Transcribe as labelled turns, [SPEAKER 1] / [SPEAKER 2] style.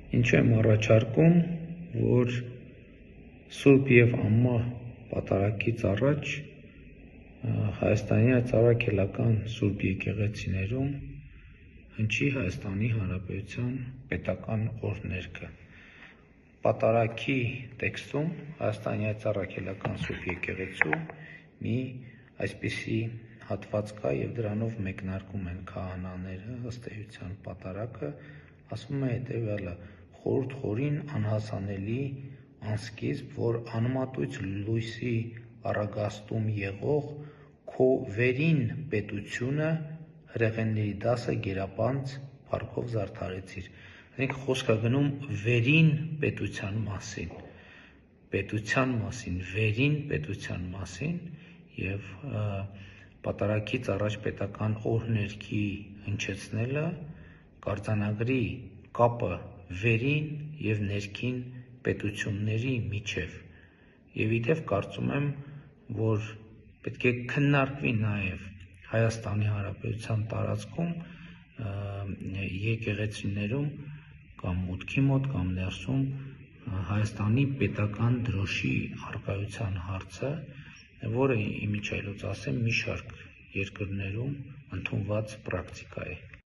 [SPEAKER 1] Ինչու եմ առաջարկում, որ Սուրբ և Անմահ պատարագից առաջ Հայաստանի Արաքելական Սուրբ եկեղեցիներում հնչի Հայաստանի Հանրապետության պետական օրհներգը։ Պատարագի տեքստում Հայաստանի Արաքելական Սուրբ եկեղեցու մի այսպիսի հատված կա և դրանով մեկնարկում են քահանաները ըստ էության պատարագը, ասվում է հետևյալը. «Խորհուրդ խորին անհասանելի անսկիզբ, որ անմատույց լույսի առագաստում եղող քո վերին պետությունը հրեղենների դասը գերապանծ փառքով զարդարեցիր»։ Այսինքն խոսք է գնում վերին պետության մասին, վերին պետության մասին, և պատարագից առաջ պետական օրհներգի հնչեցնելը կարձանագրի կապը վերին և ներքին պետությունների միջև։ Եվ իթև կարծում եմ, որ պետք է քննարկվի նաև Հայաստանի Հանրապետության տարածքում եկեղեցիներում կամ մուտքի մոտ կամ ներսում Հայաստանի պետական դրոշի առկայության հարցը, որը իմիջիայլոց ասեմ մի շարք երկրներում ընդունված պրակտիկա է։